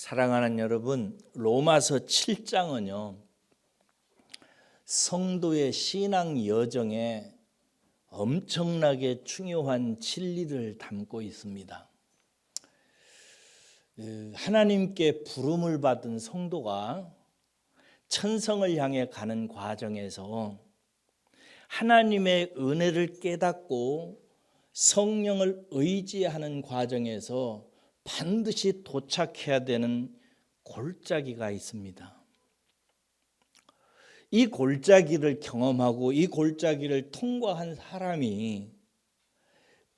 사랑하는 여러분, 로마서 7장은요 성도의 신앙 여정에 엄청나게 중요한 진리를 담고 있습니다. 하나님께 부름을 받은 성도가 천성을 향해 가는 과정에서 하나님의 은혜를 깨닫고 성령을 의지하는 과정에서 반드시 도착해야 되는 골짜기가 있습니다. 이 골짜기를 경험하고 이 골짜기를 통과한 사람이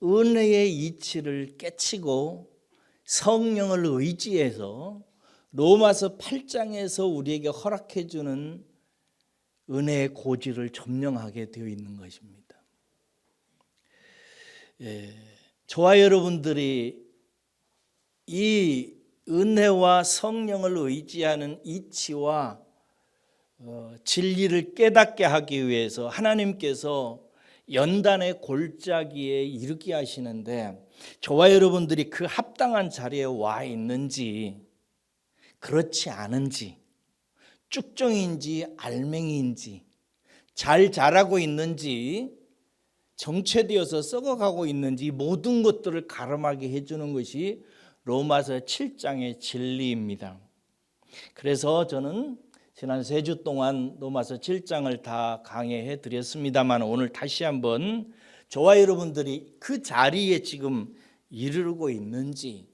은혜의 이치를 깨치고 성령을 의지해서 로마서 8장에서 우리에게 허락해 주는 은혜의 고지를 점령하게 되어 있는 것입니다. 저와 여러분들이 이 은혜와 성령을 의지하는 이치와 진리를 깨닫게 하기 위해서 하나님께서 연단의 골짜기에 이르게 하시는데 저와 여러분들이 그 합당한 자리에 와 있는지 그렇지 않은지 쭉정인지 알맹이인지 잘 자라고 있는지 정체되어서 썩어가고 있는지 모든 것들을 가름하게 해주는 것이 로마서 7장의 진리입니다. 그래서 저는 지난 3주 동안 로마서 7장을 다 강해해 드렸습니다만 오늘 다시 한번 저와 여러분들이 그 자리에 지금 이르고 있는지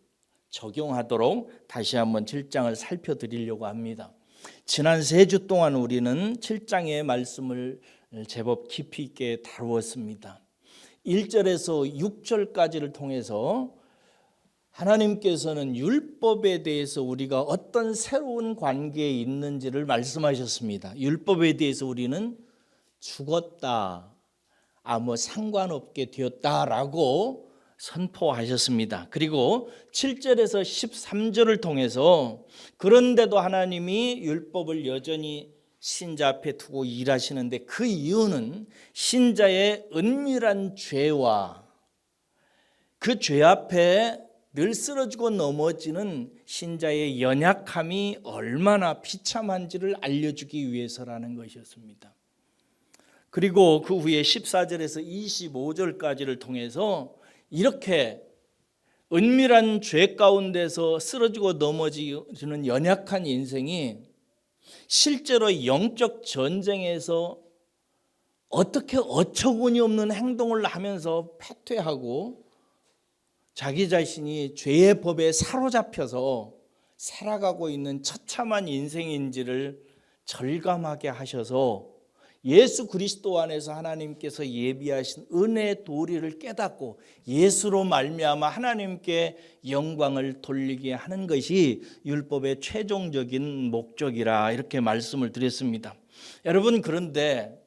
적용하도록 다시 한번 7장을 살펴드리려고 합니다. 지난 3주 동안 우리는 7장의 말씀을 제법 깊이 있게 다루었습니다. 1절에서 6절까지를 통해서 하나님께서는 율법에 대해서 우리가 어떤 새로운 관계에 있는지를 말씀하셨습니다. 율법에 대해서 우리는 죽었다, 아무 상관없게 되었다라고 선포하셨습니다. 그리고 7절에서 13절을 통해서 그런데도 하나님이 율법을 여전히 신자 앞에 두고 일하시는데 그 이유는 신자의 은밀한 죄와 그 죄 앞에 늘 쓰러지고 넘어지는 신자의 연약함이 얼마나 비참한지를 알려주기 위해서라는 것이었습니다. 그리고 그 후에 14절에서 25절까지를 통해서 이렇게 은밀한 죄 가운데서 쓰러지고 넘어지는 연약한 인생이 실제로 영적 전쟁에서 어떻게 어처구니 없는 행동을 하면서 패퇴하고 자기 자신이 죄의 법에 사로잡혀서 살아가고 있는 처참한 인생인지를 절감하게 하셔서 예수 그리스도 안에서 하나님께서 예비하신 은혜의 도리를 깨닫고 예수로 말미암아 하나님께 영광을 돌리게 하는 것이 율법의 최종적인 목적이라 이렇게 말씀을 드렸습니다. 여러분, 그런데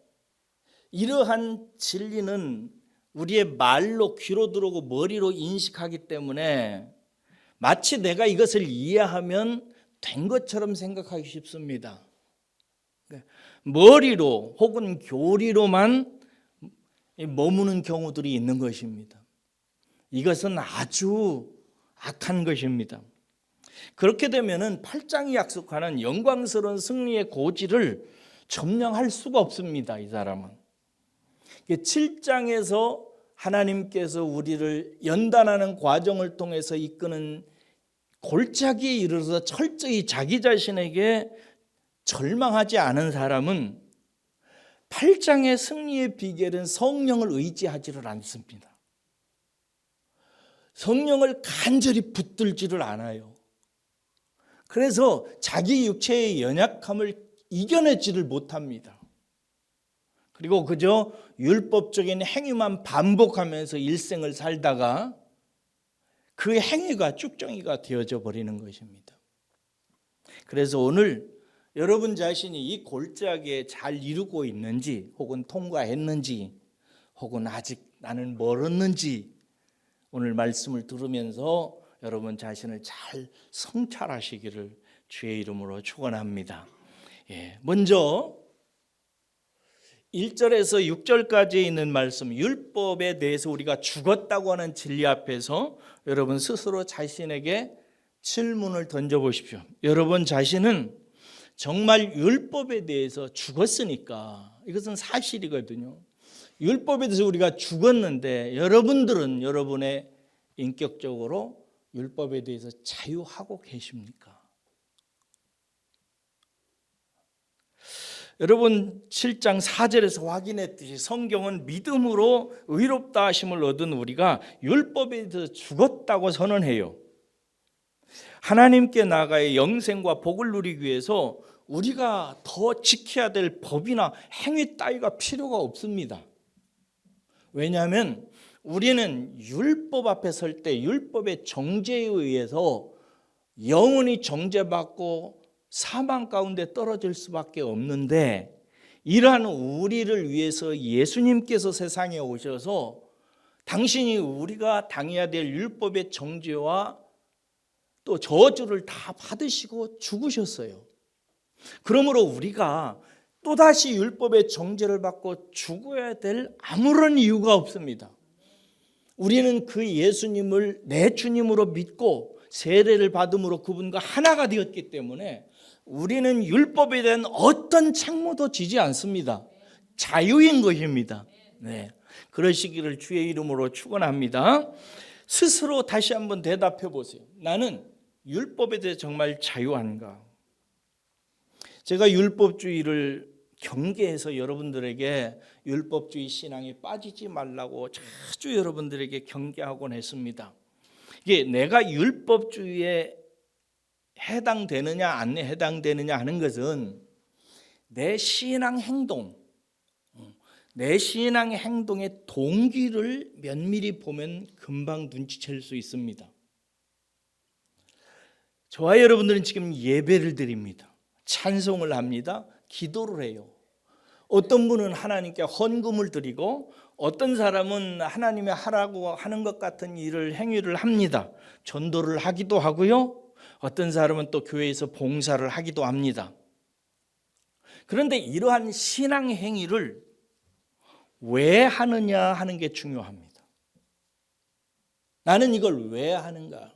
이러한 진리는 우리의 말로 귀로 들어오고 머리로 인식하기 때문에 마치 내가 이것을 이해하면 된 것처럼 생각하기 쉽습니다. 머리로 혹은 교리로만 머무는 경우들이 있는 것입니다. 이것은 아주 악한 것입니다. 그렇게 되면은 8장이 약속하는 영광스러운 승리의 고지를 점령할 수가 없습니다. 이 사람은 7장에서 하나님께서 우리를 연단하는 과정을 통해서 이끄는 골짜기에 이르러서 철저히 자기 자신에게 절망하지 않은 사람은 8장의 승리의 비결은 성령을 의지하지를 않습니다. 성령을 간절히 붙들지를 않아요. 그래서 자기 육체의 연약함을 이겨내지를 못합니다. 그리고 그저 율법적인 행위만 반복하면서 일생을 살다가 그 행위가 쭉정이가 되어져 버리는 것입니다. 그래서 오늘 여러분 자신이 이 골짜기에 잘 이루고 있는지 혹은 통과했는지 혹은 아직 나는 멀었는지 오늘 말씀을 들으면서 여러분 자신을 잘 성찰하시기를 주의 이름으로 축원합니다. 먼저 1절에서 6절까지 있는 말씀, 율법에 대해서 우리가 죽었다고 하는 진리 앞에서 여러분 스스로 자신에게 질문을 던져보십시오. 여러분 자신은 정말 율법에 대해서 죽었으니까, 이것은 사실이거든요. 율법에 대해서 우리가 죽었는데 여러분들은 여러분의 인격적으로 율법에 대해서 자유하고 계십니까? 여러분 7장 4절에서 확인했듯이 성경은 믿음으로 의롭다 하심을 얻은 우리가 율법에 대해서 죽었다고 선언해요. 하나님께 나아가의 영생과 복을 누리기 위해서 우리가 더 지켜야 될 법이나 행위 따위가 필요가 없습니다. 왜냐하면 우리는 율법 앞에 설 때 율법의 정죄에 의해서 영원히 정죄받고 사망 가운데 떨어질 수밖에 없는데, 이러한 우리를 위해서 예수님께서 세상에 오셔서 당신이 우리가 당해야 될 율법의 정죄와 또 저주를 다 받으시고 죽으셨어요. 그러므로 우리가 또다시 율법의 정죄를 받고 죽어야 될 아무런 이유가 없습니다. 우리는 그 예수님을 내 주님으로 믿고 세례를 받음으로 그분과 하나가 되었기 때문에 우리는 율법에 대한 어떤 책무도 지지 않습니다. 자유인 것입니다. 네, 그러시기를 주의 이름으로 축원합니다. 스스로 다시 한번 대답해 보세요. 나는 율법에 대해 정말 자유한가? 제가 율법주의를 경계해서 여러분들에게 율법주의 신앙에 빠지지 말라고 자주 여러분들에게 경계하곤 했습니다. 이게 내가 율법주의에 해당되느냐 안 해당되느냐 하는 것은 내 신앙 행동, 내 신앙의 행동의 동기를 면밀히 보면 금방 눈치챌 수 있습니다. 저와 여러분들은 지금 예배를 드립니다. 찬송을 합니다. 기도를 해요. 어떤 분은 하나님께 헌금을 드리고 어떤 사람은 하나님이 하라고 하는 것 같은 일을 행위를 합니다. 전도를 하기도 하고요. 어떤 사람은 또 교회에서 봉사를 하기도 합니다. 그런데 이러한 신앙 행위를 왜 하느냐 하는 게 중요합니다. 나는 이걸 왜 하는가?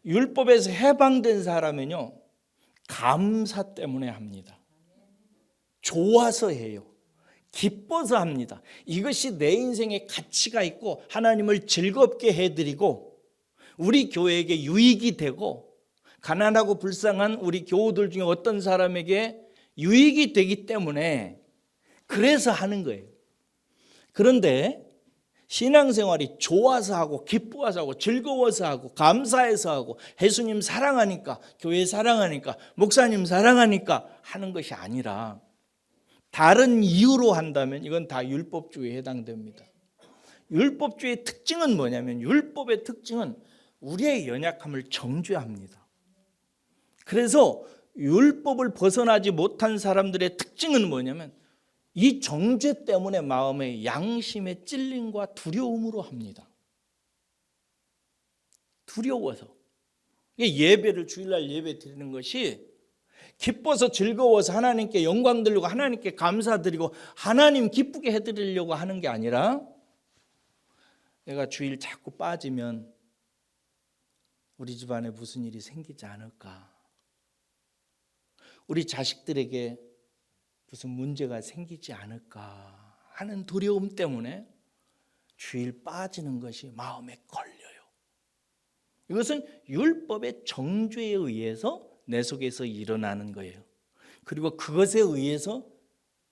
율법에서 해방된 사람은요, 감사 때문에 합니다. 좋아서 해요. 기뻐서 합니다. 이것이 내 인생에 가치가 있고 하나님을 즐겁게 해드리고 우리 교회에게 유익이 되고 가난하고 불쌍한 우리 교우들 중에 어떤 사람에게 유익이 되기 때문에 그래서 하는 거예요. 그런데 신앙생활이 좋아서 하고 기뻐서 하고 즐거워서 하고 감사해서 하고 예수님 사랑하니까 교회 사랑하니까 목사님 사랑하니까 하는 것이 아니라 다른 이유로 한다면 이건 다 율법주의에 해당됩니다. 율법주의의 특징은 뭐냐면 율법의 특징은 우리의 연약함을 정죄합니다. 그래서 율법을 벗어나지 못한 사람들의 특징은 뭐냐면 이 정죄 때문에 마음의 양심의 찔림과 두려움으로 합니다. 두려워서. 예배를 주일날 예배 드리는 것이 기뻐서 즐거워서 하나님께 영광 드리고 하나님께 감사드리고 하나님 기쁘게 해드리려고 하는 게 아니라 내가 주일 자꾸 빠지면 우리 집안에 무슨 일이 생기지 않을까, 우리 자식들에게 무슨 문제가 생기지 않을까 하는 두려움 때문에 주일 빠지는 것이 마음에 걸려요. 이것은 율법의 정죄에 의해서 내 속에서 일어나는 거예요. 그리고 그것에 의해서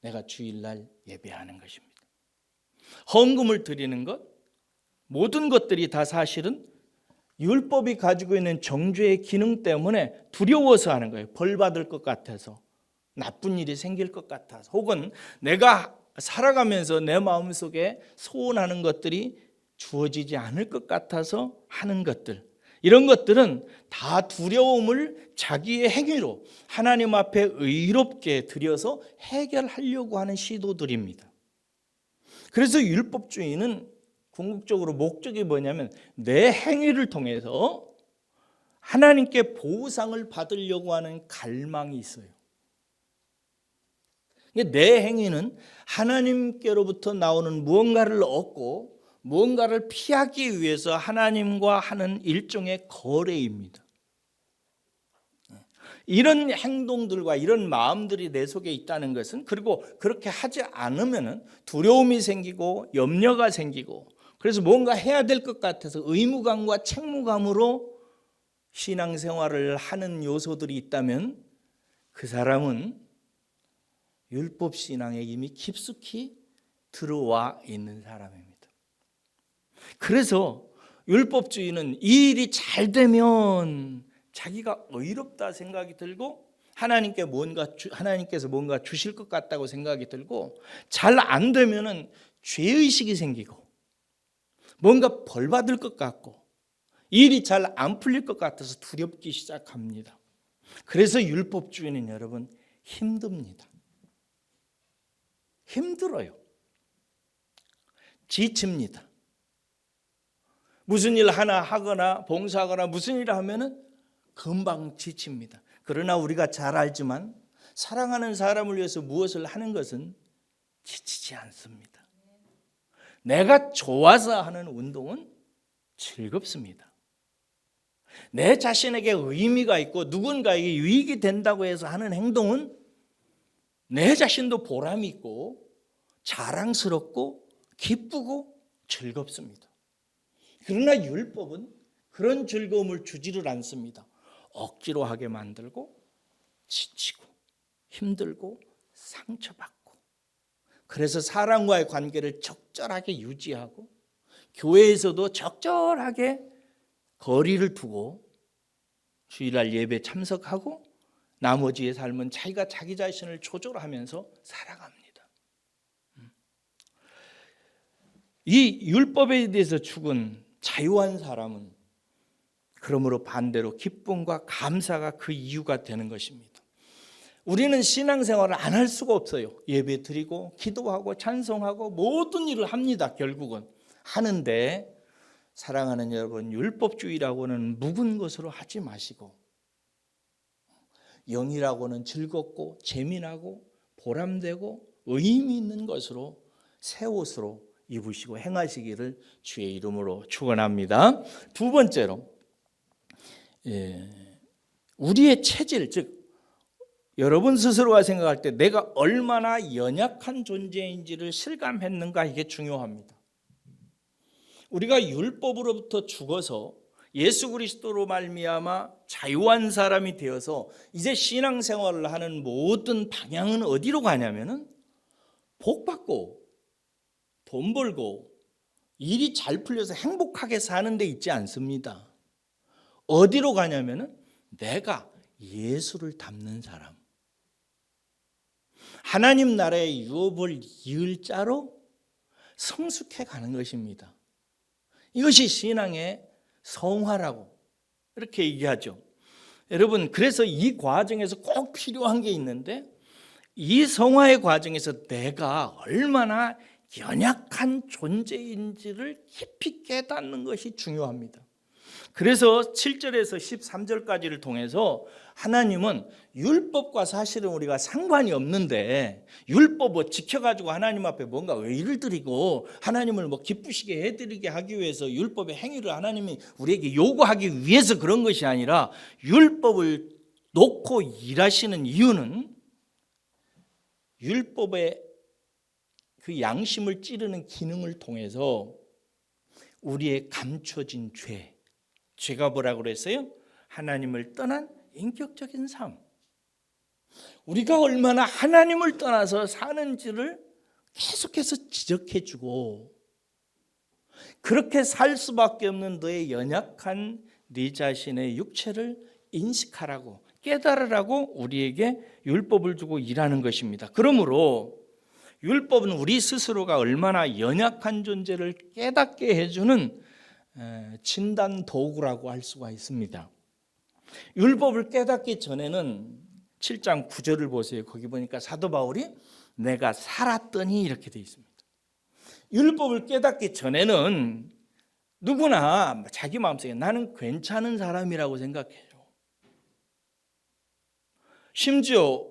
내가 주일날 예배하는 것입니다. 헌금을 드리는 것, 모든 것들이 다 사실은 율법이 가지고 있는 정죄의 기능 때문에 두려워서 하는 거예요. 벌 받을 것 같아서, 나쁜 일이 생길 것 같아서, 혹은 내가 살아가면서 내 마음속에 소원하는 것들이 주어지지 않을 것 같아서 하는 것들, 이런 것들은 다 두려움을 자기의 행위로 하나님 앞에 의롭게 드려서 해결하려고 하는 시도들입니다. 그래서 율법주의는 궁극적으로 목적이 뭐냐면 내 행위를 통해서 하나님께 보상을 받으려고 하는 갈망이 있어요. 내 행위는 하나님께로부터 나오는 무언가를 얻고 뭔가를 피하기 위해서 하나님과 하는 일종의 거래입니다. 이런 행동들과 이런 마음들이 내 속에 있다는 것은, 그리고 그렇게 하지 않으면 두려움이 생기고 염려가 생기고, 그래서 뭔가 해야 될 것 같아서 의무감과 책무감으로 신앙생활을 하는 요소들이 있다면 그 사람은 율법신앙에 이미 깊숙이 들어와 있는 사람입니다. 그래서 율법주의는 이 일이 잘 되면 자기가 의롭다 생각이 들고 하나님께서 뭔가 주실 것 같다고 생각이 들고, 잘 안 되면은 죄의식이 생기고 뭔가 벌 받을 것 같고 일이 잘 안 풀릴 것 같아서 두렵기 시작합니다. 그래서 율법주의는 여러분 힘듭니다. 힘들어요. 지칩니다. 무슨 일 하나 하거나 봉사하거나 무슨 일을 하면은 금방 지칩니다. 그러나 우리가 잘 알지만 사랑하는 사람을 위해서 무엇을 하는 것은 지치지 않습니다. 내가 좋아서 하는 운동은 즐겁습니다. 내 자신에게 의미가 있고 누군가에게 유익이 된다고 해서 하는 행동은 내 자신도 보람이 있고 자랑스럽고 기쁘고 즐겁습니다. 그러나 율법은 그런 즐거움을 주지를 않습니다. 억지로 하게 만들고 지치고 힘들고 상처받고, 그래서 사람과의 관계를 적절하게 유지하고 교회에서도 적절하게 거리를 두고 주일날 예배 참석하고 나머지의 삶은 자기가 자기 자신을 조절하면서 살아갑니다. 이 율법에 대해서 죽은 자유한 사람은 그러므로 반대로 기쁨과 감사가 그 이유가 되는 것입니다. 우리는 신앙생활을 안 할 수가 없어요. 예배 드리고 기도하고 찬송하고 모든 일을 합니다. 결국은 하는데, 사랑하는 여러분, 율법주의라고는 묵은 것으로 하지 마시고 영이라고는 즐겁고 재미나고 보람되고 의미 있는 것으로 새 옷으로 입으시고 행하시기를 주의 이름으로 축원합니다. 두 번째로, 우리의 체질, 즉 여러분 스스로가 생각할 때 내가 얼마나 연약한 존재인지를 실감했는가, 이게 중요합니다. 우리가 율법으로부터 죽어서 예수 그리스도로 말미암아 자유한 사람이 되어서 이제 신앙생활을 하는 모든 방향은 어디로 가냐면은 복 받고 돈 벌고 일이 잘 풀려서 행복하게 사는 데 있지 않습니다. 어디로 가냐면은 내가 예수를 닮는 사람, 하나님 나라의 유업을 이을 자로 성숙해 가는 것입니다. 이것이 신앙의 성화라고 이렇게 얘기하죠. 여러분, 그래서 이 과정에서 꼭 필요한 게 있는데, 이 성화의 과정에서 내가 얼마나 연약한 존재인지를 깊이 깨닫는 것이 중요합니다. 그래서 7절에서 13절까지를 통해서 하나님은 율법과 사실은 우리가 상관이 없는데 율법을 지켜가지고 하나님 앞에 뭔가 의를 드리고 하나님을 기쁘시게 해드리게 하기 위해서 율법의 행위를 하나님이 우리에게 요구하기 위해서 그런 것이 아니라, 율법을 놓고 일하시는 이유는 율법의 그 양심을 찌르는 기능을 통해서 우리의 감춰진 죄가 뭐라고 그랬어요? 하나님을 떠난 인격적인 삶, 우리가 얼마나 하나님을 떠나서 사는지를 계속해서 지적해주고, 그렇게 살 수밖에 없는 너의 연약한 네 자신의 육체를 인식하라고, 깨달으라고 우리에게 율법을 주고 일하는 것입니다. 그러므로 율법은 우리 스스로가 얼마나 연약한 존재를 깨닫게 해주는 진단 도구라고 할 수가 있습니다. 율법을 깨닫기 전에는 7장 9절을 보세요. 거기 보니까 사도 바울이 내가 살았더니 이렇게 되어 있습니다. 율법을 깨닫기 전에는 누구나 자기 마음속에 나는 괜찮은 사람이라고 생각해요. 심지어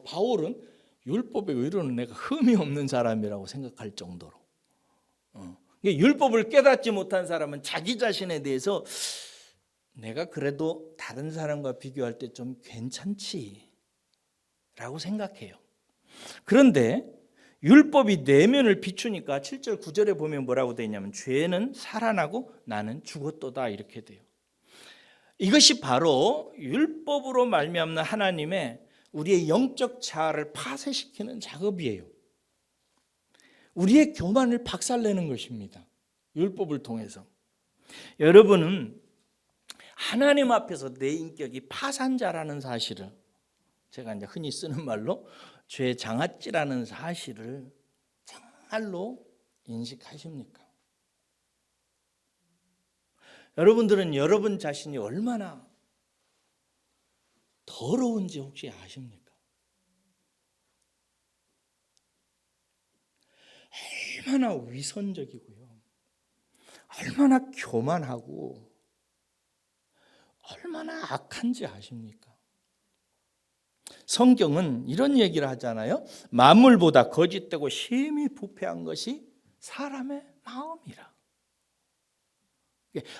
바울은 율법의 의로는 내가 흠이 없는 사람이라고 생각할 정도로 율법을 깨닫지 못한 사람은 자기 자신에 대해서 내가 그래도 다른 사람과 비교할 때 좀 괜찮지 라고 생각해요. 그런데 율법이 내면을 비추니까 7절 9절에 보면 뭐라고 되어 있냐면 죄는 살아나고 나는 죽었도다 이렇게 돼요. 이것이 바로 율법으로 말미암는 하나님의 우리의 영적 자아를 파쇄시키는 작업이에요. 우리의 교만을 박살내는 것입니다. 율법을 통해서. 여러분은 하나님 앞에서 내 인격이 파산자라는 사실을, 제가 이제 흔히 쓰는 말로 죄 장아찌라는 사실을 정말로 인식하십니까? 여러분들은 여러분 자신이 얼마나 더러운지 혹시 아십니까? 얼마나 위선적이고요. 얼마나 교만하고 얼마나 악한지 아십니까? 성경은 이런 얘기를 하잖아요. 만물보다 거짓되고 심히 부패한 것이 사람의 마음이라.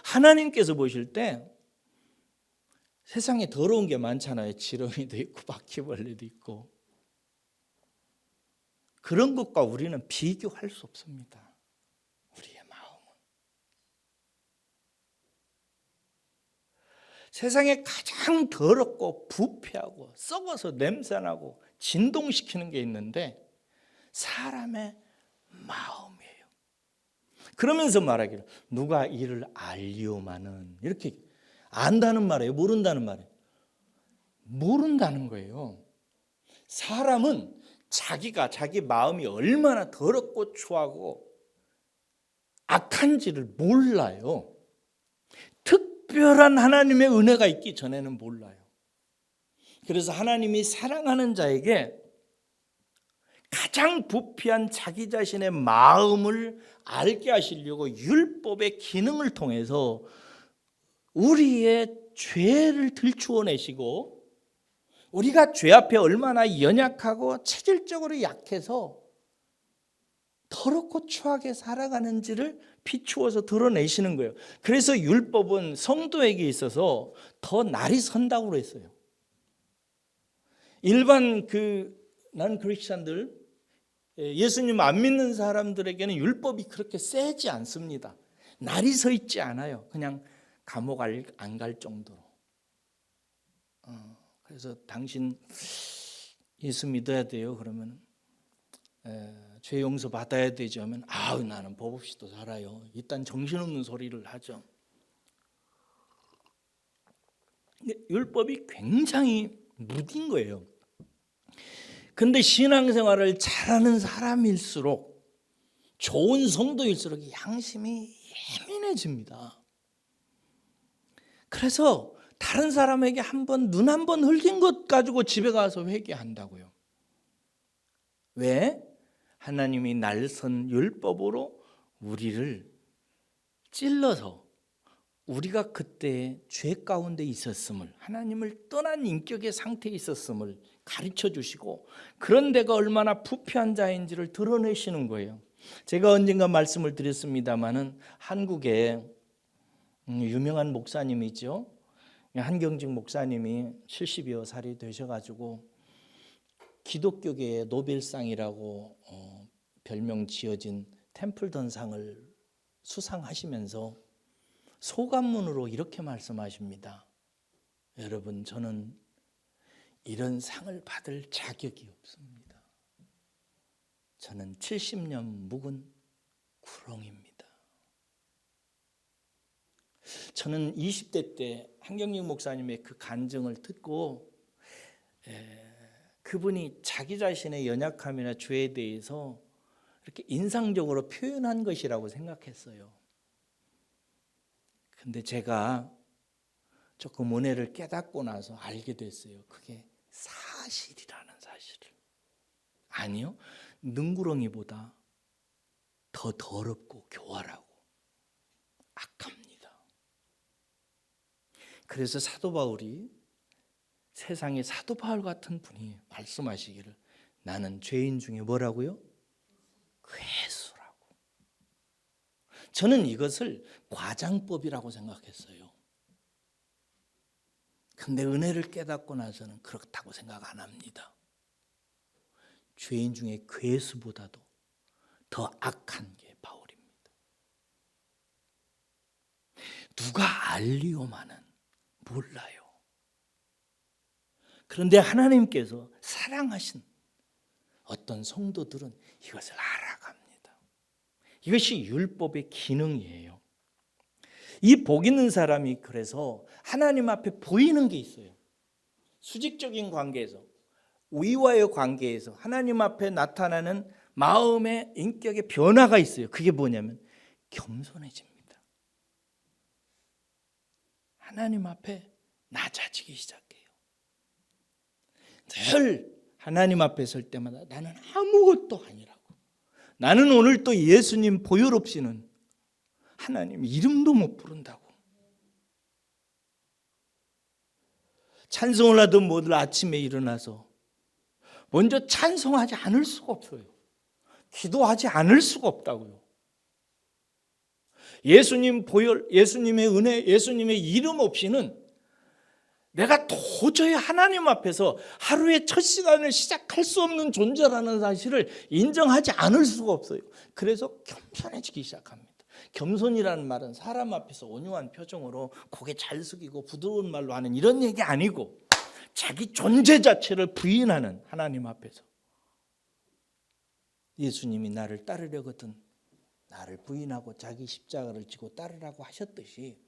하나님께서 보실 때 세상에 더러운 게 많잖아요. 지렁이도 있고 바퀴벌레도 있고. 그런 것과 우리는 비교할 수 없습니다. 우리의 마음은. 세상에 가장 더럽고 부패하고 썩어서 냄새나고 진동시키는 게 있는데 사람의 마음이에요. 그러면서 말하기를 누가 이를 알리오마는, 이렇게 안다는 말이에요? 모른다는 말이에요? 모른다는 거예요. 사람은 자기 마음이 얼마나 더럽고 추하고 악한지를 몰라요. 특별한 하나님의 은혜가 있기 전에는 몰라요. 그래서 하나님이 사랑하는 자에게 가장 부패한 자기 자신의 마음을 알게 하시려고 율법의 기능을 통해서 우리의 죄를 들추어내시고, 우리가 죄 앞에 얼마나 연약하고 체질적으로 약해서 더럽고 추하게 살아가는지를 비추어서 드러내시는 거예요. 그래서 율법은 성도에게 있어서 더 날이 선다고 그랬어요. 일반 난 크리스찬들, 예수님 안 믿는 사람들에게는 율법이 그렇게 세지 않습니다. 날이 서 있지 않아요. 그냥 감옥 안 갈 정도로. 그래서 당신 예수 믿어야 돼요. 그러면 죄 용서 받아야 되죠. 하면 나는 법 없이도 살아요. 일단 정신없는 소리를 하죠. 근데 율법이 굉장히 무딘 거예요. 근데 신앙생활을 잘하는 사람일수록, 좋은 성도일수록 양심이 예민해집니다. 그래서 다른 사람에게 눈 한 번 흘린 것 가지고 집에 가서 회개한다고요. 왜? 하나님이 날선 율법으로 우리를 찔러서 우리가 그때 죄 가운데 있었음을, 하나님을 떠난 인격의 상태에 있었음을 가르쳐 주시고, 그런 데가 얼마나 부패한 자인지를 드러내시는 거예요. 제가 언젠가 말씀을 드렸습니다마는 한국에 유명한 목사님이죠. 한경직 목사님이 70여 살이 되셔가지고 기독교계의 노벨상이라고 별명 지어진 템플던상을 수상하시면서 소감문으로 이렇게 말씀하십니다. 여러분, 저는 이런 상을 받을 자격이 없습니다. 저는 70년 묵은 구렁입니다. 저는 20대 때 한경직 목사님의 그 간증을 듣고 그분이 자기 자신의 연약함이나 죄에 대해서 이렇게 인상적으로 표현한 것이라고 생각했어요. 근데 제가 조금 은혜를 깨닫고 나서 알게 됐어요. 그게 사실이라는 사실을. 아니요, 능구렁이보다 더 더럽고 교활하고 악합니다. 그래서 사도 바울이, 세상에 사도 바울 같은 분이 말씀하시기를 나는 죄인 중에 뭐라고요? 괴수라고. 저는 이것을 과장법이라고 생각했어요. 근데 은혜를 깨닫고 나서는 그렇다고 생각 안 합니다. 죄인 중에 괴수보다도 더 악한 게 바울입니다. 누가 알리오마는 몰라요. 그런데 하나님께서 사랑하신 어떤 성도들은 이것을 알아갑니다. 이것이 율법의 기능이에요. 이 복 있는 사람이 그래서 하나님 앞에 보이는 게 있어요. 수직적인 관계에서, 위와의 관계에서 하나님 앞에 나타나는 마음의 인격의 변화가 있어요. 그게 뭐냐면 겸손해집니다. 하나님 앞에 낮아지기 시작해요. 늘 하나님 앞에 설 때마다 나는 아무것도 아니라고. 나는 오늘 또 예수님 보혈 없이는 하나님 이름도 못 부른다고. 찬송을 하던 모두 아침에 일어나서 먼저 찬송하지 않을 수가 없어요. 기도하지 않을 수가 없다고요. 예수님 보혈, 예수님의 은혜, 예수님의 이름 없이는 내가 도저히 하나님 앞에서 하루의 첫 시간을 시작할 수 없는 존재라는 사실을 인정하지 않을 수가 없어요. 그래서 겸손해지기 시작합니다. 겸손이라는 말은 사람 앞에서 온유한 표정으로 고개 잘 숙이고 부드러운 말로 하는 이런 얘기 아니고 자기 존재 자체를 부인하는 하나님 앞에서 예수님이 나를 따르려거든 나를 부인하고 자기 십자가를 지고 따르라고 하셨듯이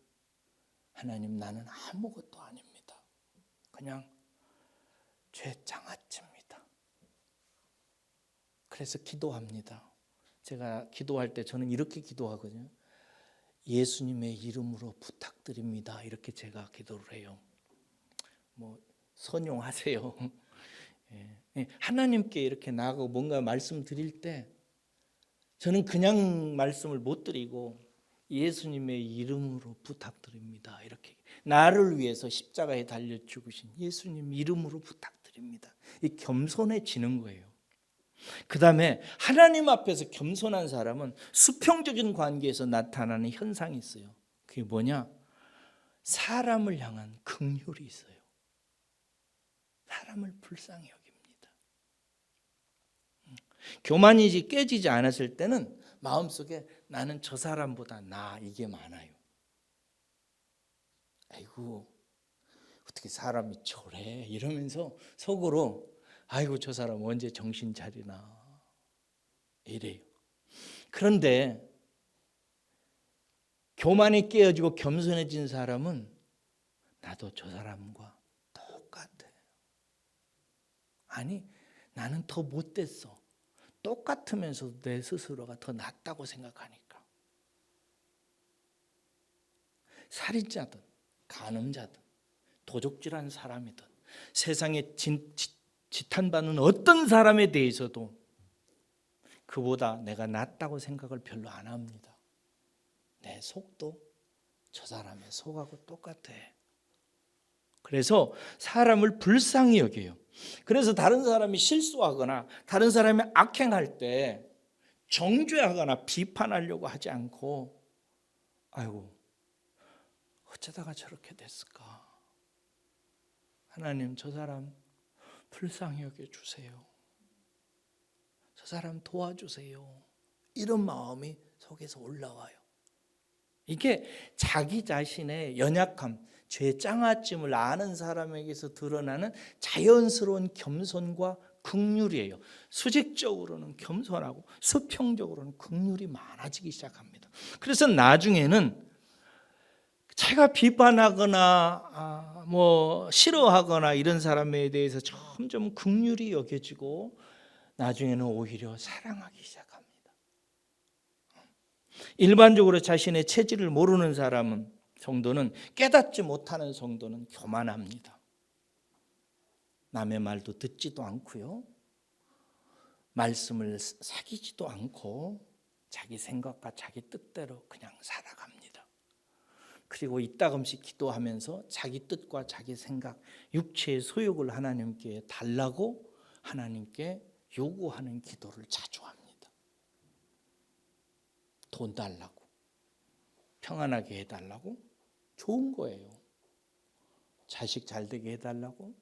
하나님 나는 아무것도 아닙니다. 그냥 죄장아찌입니다. 그래서 기도합니다. 제가 기도할 때 저는 이렇게 기도하거든요. 예수님의 이름으로 부탁드립니다. 이렇게 제가 기도를 해요. 뭐 선용하세요. 하나님께 이렇게 나가고 뭔가 말씀드릴 때 저는 그냥 말씀을 못 드리고 예수님의 이름으로 부탁드립니다. 이렇게 나를 위해서 십자가에 달려 죽으신 예수님 이름으로 부탁드립니다. 이 겸손해지는 거예요. 그 다음에 하나님 앞에서 겸손한 사람은 수평적인 관계에서 나타나는 현상이 있어요. 그게 뭐냐? 사람을 향한 긍휼이 있어요. 사람을 불쌍히 여깁니다. 교만이 깨지지 않았을 때는 마음속에 나는 저 사람보다 나 이게 많아요. 아이고 어떻게 사람이 저래 이러면서 속으로 아이고 저 사람 언제 정신 차리나 이래요. 그런데 교만이 깨어지고 겸손해진 사람은 나도 저 사람과 똑같아. 아니 나는 더 못됐어. 똑같으면서도 내 스스로가 더 낫다고 생각하니까. 살인자든 간음자든 도적질한 사람이든 세상에 지탄받는 어떤 사람에 대해서도 그보다 내가 낫다고 생각을 별로 안 합니다. 내 속도 저 사람의 속하고 똑같아. 그래서 사람을 불쌍히 여겨요. 그래서 다른 사람이 실수하거나 다른 사람이 악행할 때 정죄하거나 비판하려고 하지 않고 아이고 어쩌다가 저렇게 됐을까. 하나님 저 사람 불쌍히 여겨주세요. 저 사람 도와주세요. 이런 마음이 속에서 올라와요. 이게 자기 자신의 연약함, 죄 장아찜을 아는 사람에게서 드러나는 자연스러운 겸손과 긍휼이에요. 수직적으로는 겸손하고 수평적으로는 긍휼이 많아지기 시작합니다. 그래서 나중에는 제가 비판하거나 싫어하거나 이런 사람에 대해서 점점 긍휼이 여겨지고 나중에는 오히려 사랑하기 시작합니다. 일반적으로 자신의 체질을 모르는 성도는 깨닫지 못하는 성도는 교만합니다. 남의 말도 듣지도 않고요. 말씀을 사귀지도 않고 자기 생각과 자기 뜻대로 그냥 살아갑니다. 그리고 이따금씩 기도하면서 자기 뜻과 자기 생각, 육체의 소욕을 하나님께 달라고 하나님께 요구하는 기도를 자주 합니다. 돈 달라고, 평안하게 해달라고? 좋은 거예요. 자식 잘 되게 해달라고?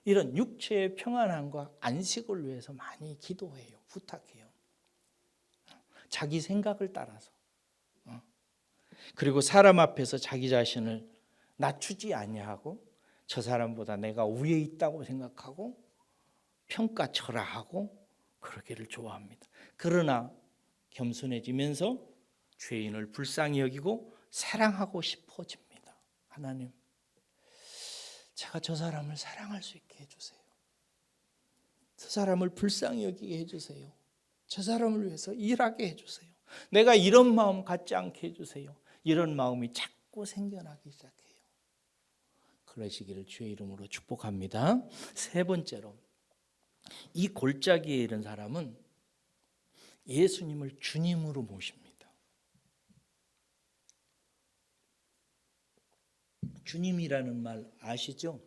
이런 육체의 평안함과 안식을 위해서 많이 기도해요. 부탁해요. 자기 생각을 따라서. 그리고 사람 앞에서 자기 자신을 낮추지 아니하고 저 사람보다 내가 위에 있다고 생각하고 평가철하하고 그러기를 좋아합니다. 그러나 겸손해지면서 죄인을 불쌍히 여기고 사랑하고 싶어집니다. 하나님, 제가 저 사람을 사랑할 수 있게 해주세요. 저 사람을 불쌍히 여기게 해주세요. 저 사람을 위해서 일하게 해주세요. 내가 이런 마음 갖지 않게 해주세요. 이런 마음이 자꾸 생겨나기 시작해요. 그러시기를 주의 이름으로 축복합니다. 세 번째로, 이 골짜기에 이른 사람은 예수님을 주님으로 모십니다. 주님이라는 말 아시죠?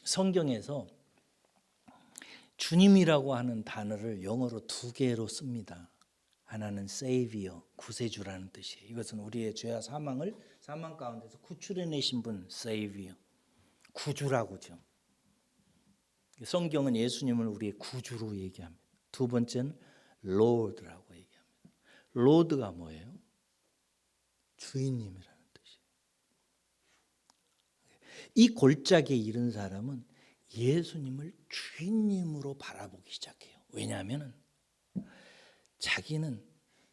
성경에서 주님이라고 하는 단어를 영어로 두 개로 씁니다. 하나는 Savior, 구세주라는 뜻이에요. 이것은 우리의 죄와 사망 가운데서 구출해내신 분, Savior, 구주라고죠. 성경은 예수님을 우리의 구주로 얘기합니다. 두 번째는 Lord라고 얘기합니다. Lord가 뭐예요? 주인님이라는 뜻이에요. 이 골짜기에 이른 사람은 예수님을 주인님으로 바라보기 시작해요. 왜냐하면 자기는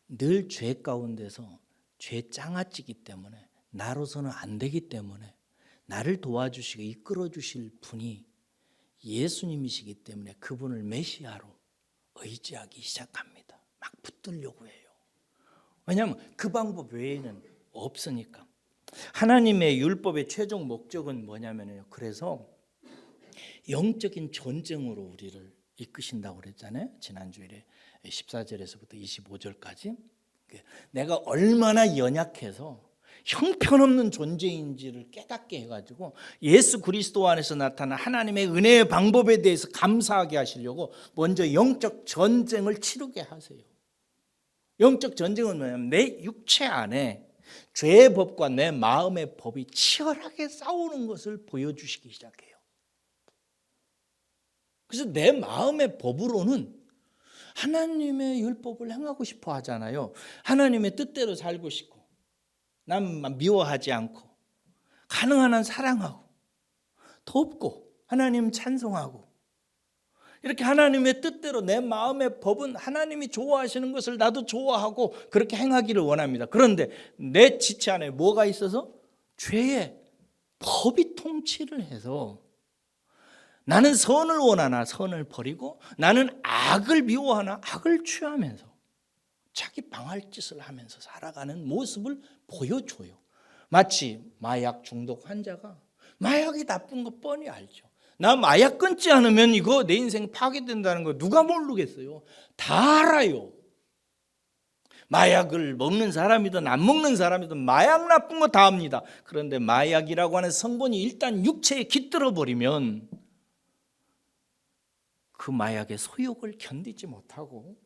늘 죄 가운데서 죄 장아찌기 때문에 나로서는 안 되기 때문에 나를 도와주시고 이끌어 주실 분이 예수님이시기 때문에 그분을 메시아로 의지하기 시작합니다. 막 붙들려고 해요. 왜냐하면 그 방법 외에는 없으니까. 하나님의 율법의 최종 목적은 뭐냐면요. 그래서 영적인 전쟁으로 우리를 이끄신다고 그랬잖아요. 지난주일에 14절에서부터 25절까지. 내가 얼마나 연약해서 형편없는 존재인지를 깨닫게 해가지고 예수 그리스도 안에서 나타난 하나님의 은혜의 방법에 대해서 감사하게 하시려고 먼저 영적 전쟁을 치르게 하세요. 영적 전쟁은 뭐냐면 내 육체 안에 죄의 법과 내 마음의 법이 치열하게 싸우는 것을 보여주시기 시작해요. 그래서 내 마음의 법으로는 하나님의 율법을 행하고 싶어 하잖아요. 하나님의 뜻대로 살고 싶고 남 미워하지 않고 가능한 한 사랑하고 돕고 하나님 찬송하고 이렇게 하나님의 뜻대로 내 마음의 법은 하나님이 좋아하시는 것을 나도 좋아하고 그렇게 행하기를 원합니다. 그런데 내 지체 안에 뭐가 있어서? 죄의 법이 통치를 해서 나는 선을 원하나 선을 버리고 나는 악을 미워하나 악을 취하면서 자기 방할 짓을 하면서 살아가는 모습을 보여줘요. 마치 마약 중독 환자가 마약이 나쁜 거 뻔히 알죠. 나 마약 끊지 않으면 이거 내 인생 파괴된다는 거 누가 모르겠어요. 다 알아요. 마약을 먹는 사람이든 안 먹는 사람이든 마약 나쁜 거 다 압니다. 그런데 마약이라고 하는 성분이 일단 육체에 깃들어 버리면 그 마약의 소욕을 견디지 못하고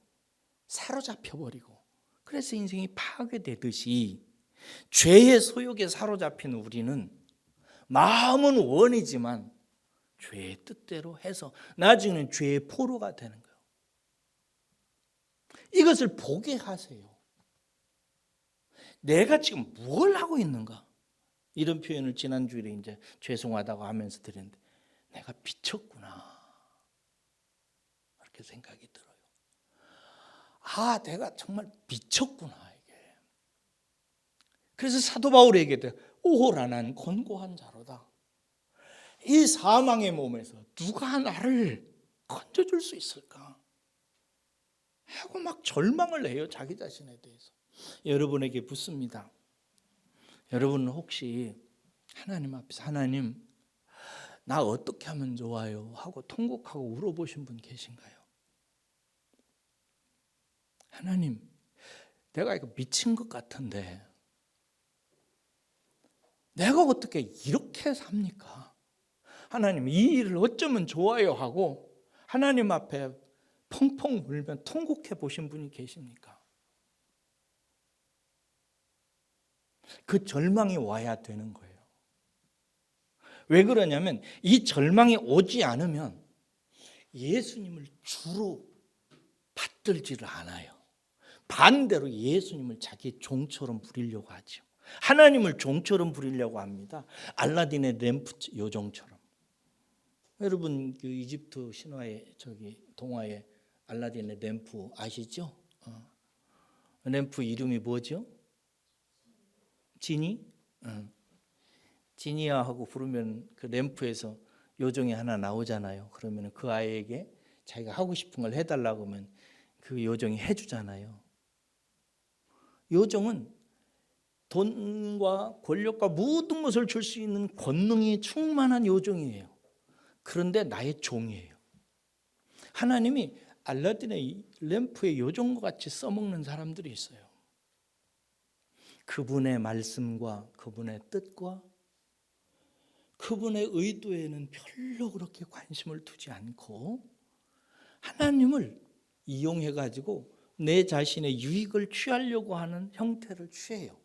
사로잡혀 버리고 그래서 인생이 파괴되듯이 죄의 소욕에 사로잡힌 우리는 마음은 원이지만 죄의 뜻대로 해서 나중에는 죄의 포로가 되는 거예요. 이것을 보게 하세요. 내가 지금 뭘 하고 있는가? 이런 표현을 지난주에 이제 죄송하다고 하면서 드렸는데 내가 미쳤구나. 그렇게 생각이 들어요. 아, 내가 정말 미쳤구나 이게. 그래서 사도 바울에게 오호라 난 권고한 자로다. 이 사망의 몸에서 누가 나를 건져줄 수 있을까? 하고 막 절망을 해요. 자기 자신에 대해서. 여러분에게 묻습니다. 여러분은 혹시 하나님 앞에서 하나님 나 어떻게 하면 좋아요? 하고 통곡하고 울어보신 분 계신가요? 하나님 내가 이거 미친 것 같은데 내가 어떻게 이렇게 삽니까? 하나님 이 일을 어쩌면 좋아요 하고 하나님 앞에 펑펑 울면 통곡해 보신 분이 계십니까? 그 절망이 와야 되는 거예요. 왜 그러냐면 이 절망이 오지 않으면 예수님을 주로 받들지를 않아요. 반대로 예수님을 자기 종처럼 부리려고 하죠. 하나님을 종처럼 부리려고 합니다. 알라딘의 램프 요정처럼. 여러분 그 이집트 신화의 동화의 알라딘의 램프 아시죠? 램프 이름이 뭐죠? 지니? 지니야 하고 부르면 그 램프에서 요정이 하나 나오잖아요. 그러면 그 아이에게 자기가 하고 싶은 걸 해달라고 하면 그 요정이 해주잖아요. 요정은 돈과 권력과 모든 것을 줄 수 있는 권능이 충만한 요정이에요. 그런데 나의 종이에요. 하나님이 알라딘의 램프의 요정과 같이 써먹는 사람들이 있어요. 그분의 말씀과 그분의 뜻과 그분의 의도에는 별로 그렇게 관심을 두지 않고 하나님을 이용해 가지고 내 자신의 유익을 취하려고 하는 형태를 취해요.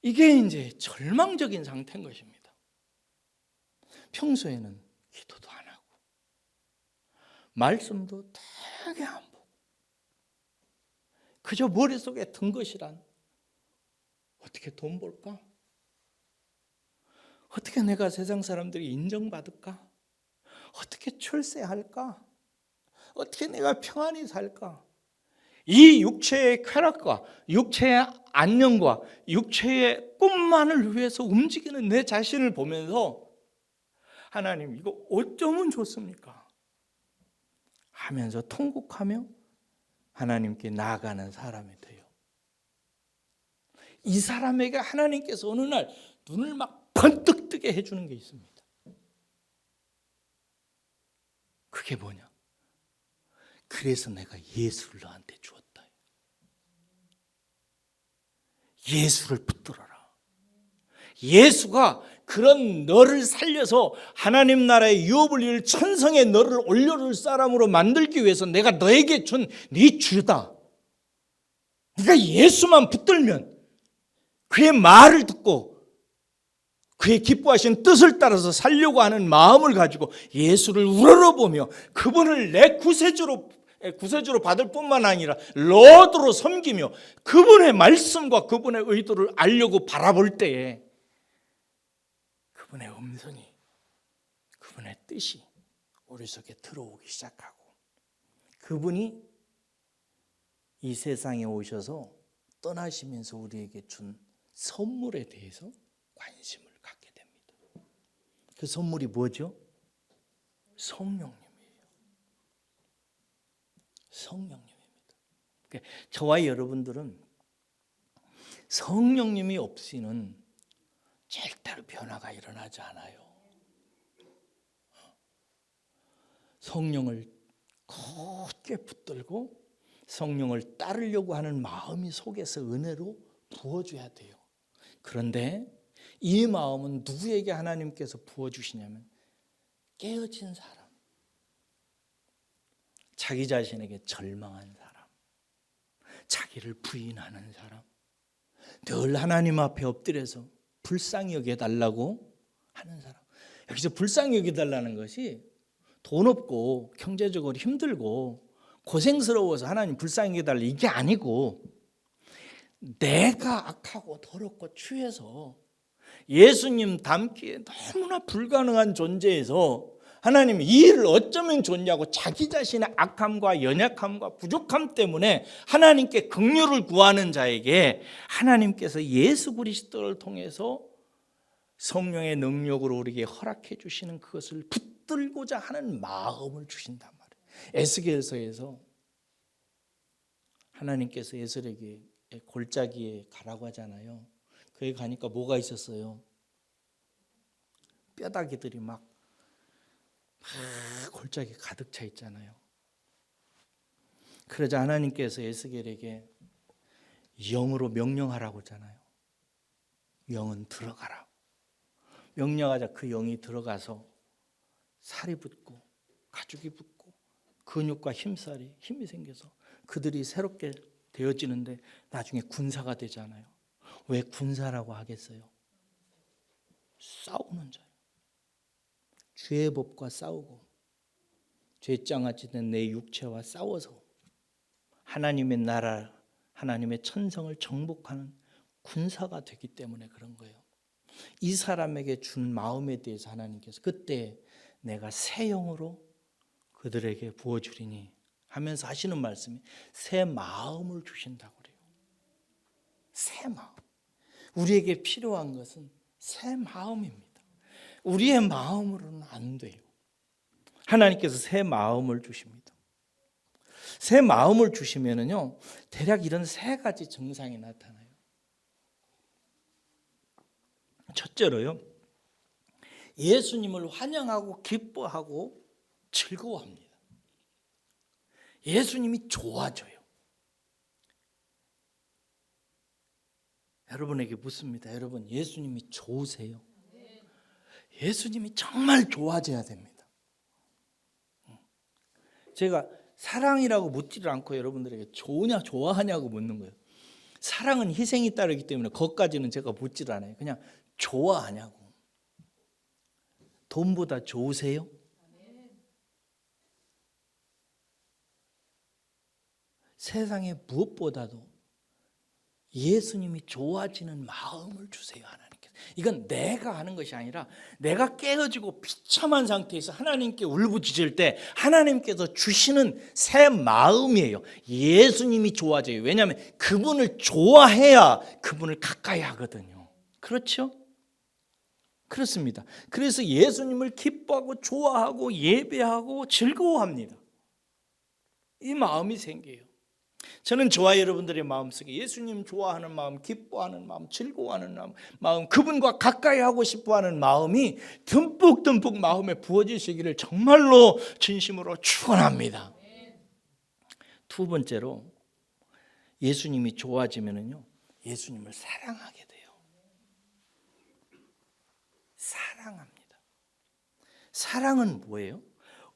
이게 이제 절망적인 상태인 것입니다. 평소에는 기도도 안 하고 말씀도 되게 안 보고 그저 머릿속에 든 것이란 어떻게 돈 벌까? 어떻게 내가 세상 사람들이 인정받을까? 어떻게 출세할까? 어떻게 내가 평안히 살까? 이 육체의 쾌락과 육체의 안녕과 육체의 꿈만을 위해서 움직이는 내 자신을 보면서 하나님 이거 어쩌면 좋습니까? 하면서 통곡하며 하나님께 나아가는 사람이 돼요. 이 사람에게 하나님께서 어느 날 눈을 막 번뜩 뜨게 해주는 게 있습니다. 그게 뭐냐? 그래서 내가 예수를 너한테 주었다. 예수를 붙들어라. 예수가 그런 너를 살려서 하나님 나라의 유업을 이룰 천성의 너를 올려줄 사람으로 만들기 위해서 내가 너에게 준 네 주다. 네가 예수만 붙들면 그의 말을 듣고 그의 기뻐하신 뜻을 따라서 살려고 하는 마음을 가지고 예수를 우러러보며 그분을 내 구세주로 받을 뿐만 아니라 로드로 섬기며 그분의 말씀과 그분의 의도를 알려고 바라볼 때에 그분의 음성이, 그분의 뜻이 우리 속에 들어오기 시작하고 그분이 이 세상에 오셔서 떠나시면서 우리에게 준 선물에 대해서 관심을 갖게 됩니다. 그 선물이 뭐죠? 성령님이에요. 성령님입니다. 저와 여러분들은 성령님이 없이는 절대로 변화가 일어나지 않아요. 성령을 굳게 붙들고 성령을 따르려고 하는 마음이 속에서 은혜로 부어줘야 돼요. 그런데 이 마음은 누구에게 하나님께서 부어주시냐면 깨어진 사람, 자기 자신에게 절망한 사람, 자기를 부인하는 사람, 늘 하나님 앞에 엎드려서 불쌍히 여겨달라고 하는 사람. 여기서 불쌍히 여겨달라는 것이 돈 없고 경제적으로 힘들고 고생스러워서 하나님 불쌍히 여겨달라 이게 아니고 내가 악하고 더럽고 추해서 예수님 닮기에 너무나 불가능한 존재에서 하나님 이 일을 어쩌면 좋냐고 자기 자신의 악함과 연약함과 부족함 때문에 하나님께 긍휼을 구하는 자에게 하나님께서 예수 그리스도를 통해서 성령의 능력으로 우리에게 허락해 주시는 그것을 붙들고자 하는 마음을 주신단 말이에요. 에스겔서에서 하나님께서 에스겔에게 골짜기에 가라고 하잖아요. 거기 가니까 뭐가 있었어요? 뼈다귀들이 막 골짜기 가득 차 있잖아요. 그러자 하나님께서 에스겔에게 영으로 명령하라고 하잖아요. 영은 들어가라. 명령하자 그 영이 들어가서 살이 붙고 가죽이 붙고 근육과 힘이 생겨서 그들이 새롭게 되어지는데 나중에 군사가 되잖아요. 왜 군사라고 하겠어요? 싸우는 자예요. 죄의 법과 싸우고 죄장아찌 된 내 육체와 싸워서 하나님의 나라, 하나님의 천성을 정복하는 군사가 되기 때문에 그런 거예요. 이 사람에게 준 마음에 대해서 하나님께서 그때 내가 새 영으로 그들에게 부어주리니 하면서 하시는 말씀이 새 마음을 주신다고 그래요. 새 마음. 우리에게 필요한 것은 새 마음입니다. 우리의 마음으로는 안 돼요. 하나님께서 새 마음을 주십니다. 새 마음을 주시면은요, 대략 이런 세 가지 증상이 나타나요. 첫째로요, 예수님을 환영하고 기뻐하고 즐거워합니다. 예수님이 좋아져요. 여러분에게 묻습니다. 여러분, 예수님이 좋으세요? 예수님이 정말 좋아져야 됩니다. 제가 사랑이라고 묻지를 않고 여러분들에게 좋으냐 좋아하냐고 묻는 거예요. 사랑은 희생이 따르기 때문에 그것까지는 제가 묻지를 않아요. 그냥 좋아하냐고. 돈보다 좋으세요? 세상에 무엇보다도 예수님이 좋아지는 마음을 주세요, 하나님께서. 이건 내가 하는 것이 아니라 내가 깨어지고 비참한 상태에서 하나님께 울부짖을 때 하나님께서 주시는 새 마음이에요. 예수님이 좋아져요. 왜냐하면 그분을 좋아해야 그분을 가까이 하거든요. 그렇죠? 그렇습니다. 그래서 예수님을 기뻐하고 좋아하고 예배하고 즐거워합니다. 이 마음이 생겨요. 저는 저와 여러분들의 마음속에 예수님 좋아하는 마음, 기뻐하는 마음, 즐거워하는 마음, 그분과 가까이 하고 싶어하는 마음이 듬뿍듬뿍 마음에 부어지시기를 정말로 진심으로 축원합니다. 두 번째로 예수님이 좋아지면은요, 예수님을 사랑하게 돼요. 사랑합니다. 사랑은 뭐예요?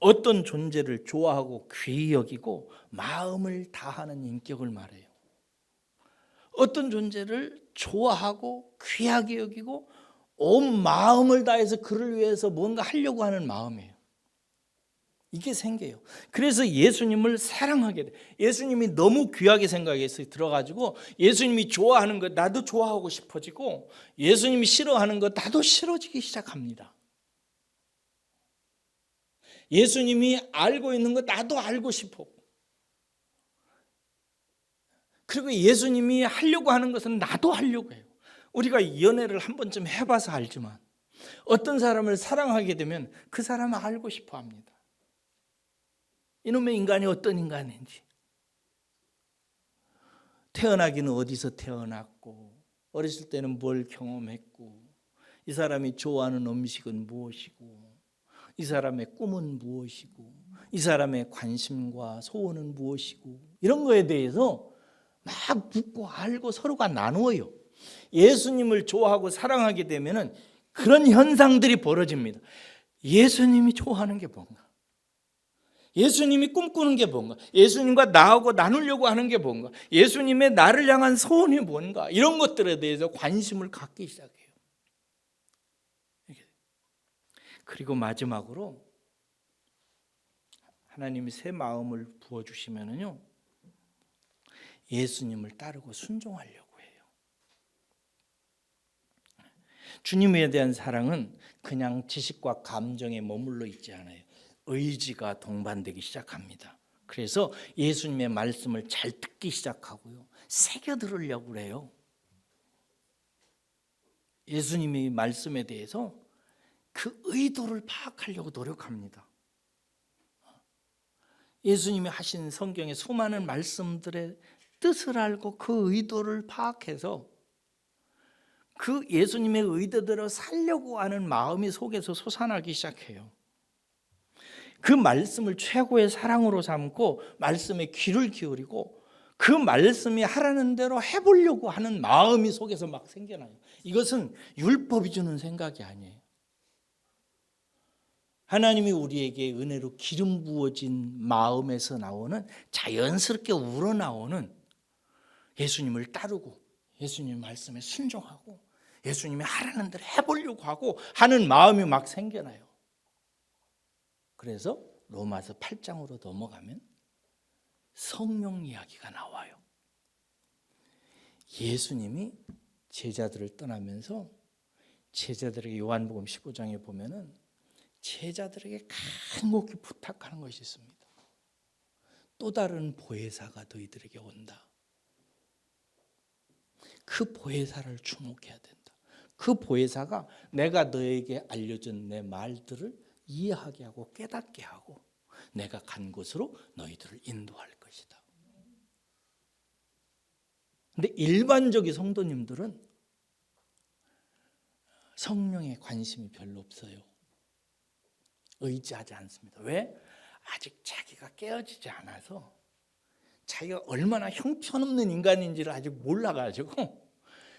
어떤 존재를 좋아하고 귀히 여기고 마음을 다하는 인격을 말해요. 어떤 존재를 좋아하고 귀하게 여기고 온 마음을 다해서 그를 위해서 뭔가 하려고 하는 마음이에요. 이게 생겨요. 그래서 예수님을 사랑하게 돼. 예수님이 너무 귀하게 생각해서 들어가지고 예수님이 좋아하는 것 나도 좋아하고 싶어지고 예수님이 싫어하는 것 나도 싫어지기 시작합니다. 예수님이 알고 있는 거 나도 알고 싶어. 그리고 예수님이 하려고 하는 것은 나도 하려고 해요. 우리가 연애를 한 번쯤 해봐서 알지만 어떤 사람을 사랑하게 되면 그 사람을 알고 싶어 합니다. 이놈의 인간이 어떤 인간인지, 태어나기는 어디서 태어났고 어렸을 때는 뭘 경험했고 이 사람이 좋아하는 음식은 무엇이고 이 사람의 꿈은 무엇이고 이 사람의 관심과 소원은 무엇이고 이런 거에 대해서 막 묻고 알고 서로가 나누어요. 예수님을 좋아하고 사랑하게 되면은 그런 현상들이 벌어집니다. 예수님이 좋아하는 게 뭔가? 예수님이 꿈꾸는 게 뭔가? 예수님과 나하고 나누려고 하는 게 뭔가? 예수님의 나를 향한 소원이 뭔가? 이런 것들에 대해서 관심을 갖기 시작해요. 그리고 마지막으로 하나님이 새 마음을 부어주시면은요, 예수님을 따르고 순종하려고 해요. 주님에 대한 사랑은 그냥 지식과 감정에 머물러 있지 않아요. 의지가 동반되기 시작합니다. 그래서 예수님의 말씀을 잘 듣기 시작하고요, 새겨 들으려고 그래요. 예수님의 말씀에 대해서 그 의도를 파악하려고 노력합니다. 예수님이 하신 성경의 수많은 말씀들의 뜻을 알고 그 의도를 파악해서 그 예수님의 의도대로 살려고 하는 마음이 속에서 솟아나기 시작해요. 그 말씀을 최고의 사랑으로 삼고 말씀에 귀를 기울이고 그 말씀이 하라는 대로 해보려고 하는 마음이 속에서 막 생겨나요. 이것은 율법이 주는 생각이 아니에요. 하나님이 우리에게 은혜로 기름 부어진 마음에서 나오는 자연스럽게 우러나오는 예수님을 따르고 예수님 말씀에 순종하고 예수님이 하라는 대로 해보려고 하고 하는 마음이 막 생겨나요. 그래서 로마서 8장으로 넘어가면 성령 이야기가 나와요. 예수님이 제자들을 떠나면서 제자들에게 요한복음 15장에 보면은 제자들에게 간곡히 부탁하는 것이 있습니다. 또 다른 보혜사가 너희들에게 온다. 그 보혜사를 주목해야 된다. 그 보혜사가 내가 너에게 알려준 내 말들을 이해하게 하고 깨닫게 하고 내가 간 곳으로 너희들을 인도할 것이다. 근데 일반적인 성도님들은 성령에 관심이 별로 없어요. 의지하지 않습니다. 왜? 아직 자기가 깨어지지 않아서 자기가 얼마나 형편없는 인간인지를 아직 몰라가지고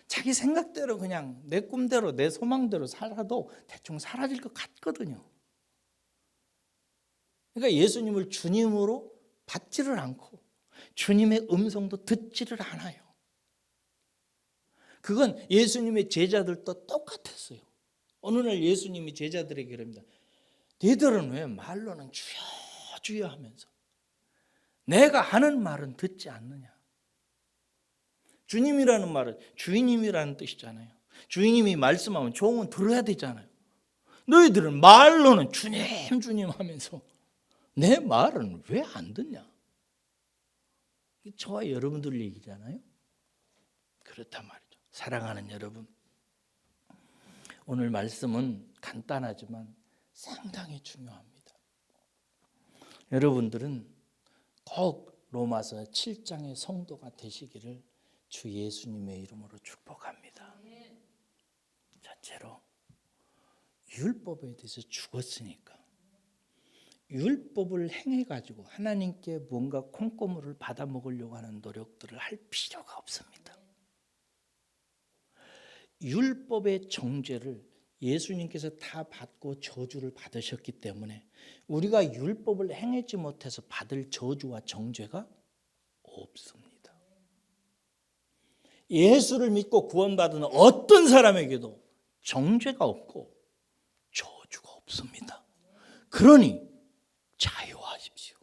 자기 생각대로 그냥 내 꿈대로 내 소망대로 살아도 대충 사라질 것 같거든요. 그러니까 예수님을 주님으로 받지를 않고 주님의 음성도 듣지를 않아요. 그건 예수님의 제자들도 똑같았어요. 어느 날 예수님이 제자들에게 그럽니다. 너희들은 왜 말로는 주여 주여 하면서 내가 하는 말은 듣지 않느냐. 주님이라는 말은 주인님이라는 뜻이잖아요. 주인님이 말씀하면 종은 들어야 되잖아요. 너희들은 말로는 주님 주님 하면서 내 말은 왜 안 듣냐. 저와 여러분들 얘기잖아요. 그렇단 말이죠. 사랑하는 여러분, 오늘 말씀은 간단하지만 상당히 중요합니다. 여러분들은 꼭 로마서 7장의 성도가 되시기를 주 예수님의 이름으로 축복합니다. 첫째로 율법에 대해서 죽었으니까 율법을 행해가지고 하나님께 뭔가 콩고물을 받아 먹으려고 하는 노력들을 할 필요가 없습니다. 율법의 정죄를 예수님께서 다 받고 저주를 받으셨기 때문에 우리가 율법을 행하지 못해서 받을 저주와 정죄가 없습니다. 예수를 믿고 구원받은 어떤 사람에게도 정죄가 없고 저주가 없습니다. 그러니 자유하십시오.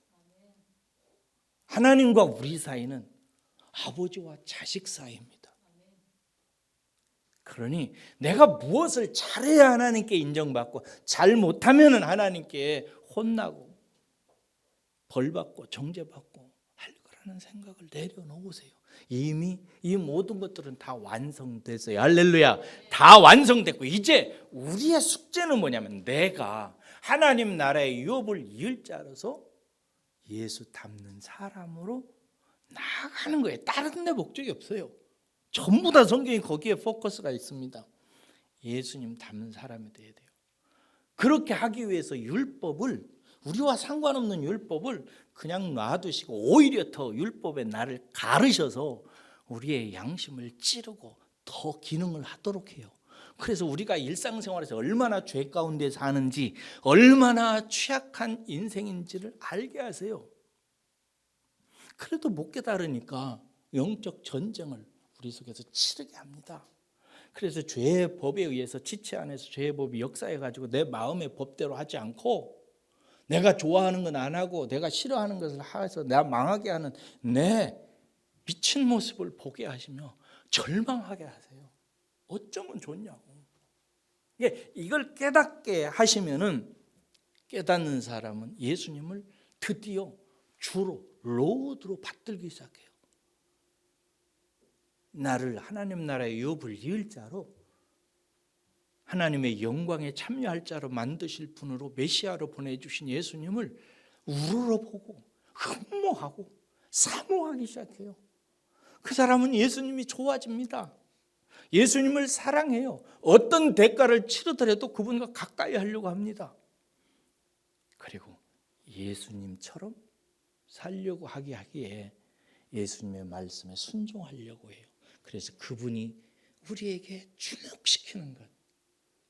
하나님과 우리 사이는 아버지와 자식 사이입니다. 그러니 내가 무엇을 잘해야 하나님께 인정받고 잘못하면 하나님께 혼나고 벌받고 정죄받고 할 거라는 생각을 내려놓으세요. 이미 이 모든 것들은 다 완성됐어요. 할렐루야. 다 완성됐고 이제 우리의 숙제는 뭐냐면 내가 하나님 나라의 유업을 이을 자로서 예수 닮는 사람으로 나아가는 거예요. 다른 데 목적이 없어요. 전부 다 성경이 거기에 포커스가 있습니다. 예수님 닮는 사람이 되어야 돼요. 그렇게 하기 위해서 율법을 우리와 상관없는 율법을 그냥 놔두시고 오히려 더 율법에 나를 가르셔서 우리의 양심을 찌르고 더 기능을 하도록 해요. 그래서 우리가 일상생활에서 얼마나 죄 가운데 사는지 얼마나 취약한 인생인지를 알게 하세요. 그래도 못 깨달으니까 영적 전쟁을 우리 속에서 치르게 합니다. 그래서 죄의 법에 의해서 지체 안에서 죄의 법이 역사해가지고 내 마음의 법대로 하지 않고 내가 좋아하는 건 안 하고 내가 싫어하는 것을 해서 내가 망하게 하는 내 미친 모습을 보게 하시며 절망하게 하세요. 어쩌면 좋냐고. 이걸 깨닫게 하시면은 깨닫는 사람은 예수님을 드디어 주로 로드로 받들기 시작해요. 나를 하나님 나라의 유업을 이을 자로 하나님의 영광에 참여할 자로 만드실 분으로 메시아로 보내주신 예수님을 우러러보고 흠모하고 사모하기 시작해요. 그 사람은 예수님이 좋아집니다. 예수님을 사랑해요. 어떤 대가를 치르더라도 그분과 가까이 하려고 합니다. 그리고 예수님처럼 살려고 하기에 예수님의 말씀에 순종하려고 해요. 그래서 그분이 우리에게 주목시키는 것,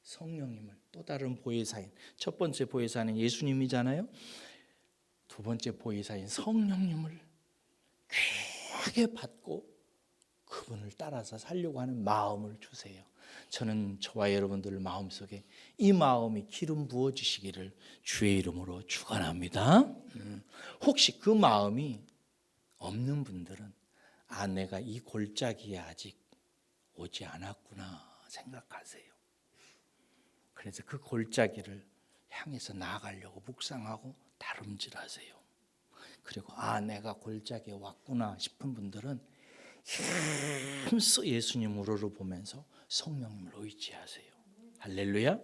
성령님을 또 다른 보혜사인, 첫 번째 보혜사는 예수님이잖아요. 두 번째 보혜사인 성령님을 귀하게 받고 그분을 따라서 살려고 하는 마음을 주세요. 저는 저와 여러분들 마음속에 이 마음이 기름 부어지시기를 주의 이름으로 축원합니다. 혹시 그 마음이 없는 분들은 내가 이 골짜기에 아직 오지 않았구나 생각하세요. 그래서 그 골짜기를 향해서 나아가려고 묵상하고 다름질하세요. 그리고 내가 골짜기에 왔구나 싶은 분들은 힘써 예수님 우러러 보면서 성령님을 의지하세요. 할렐루야.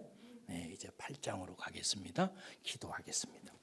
네, 이제 8장으로 가겠습니다. 기도하겠습니다.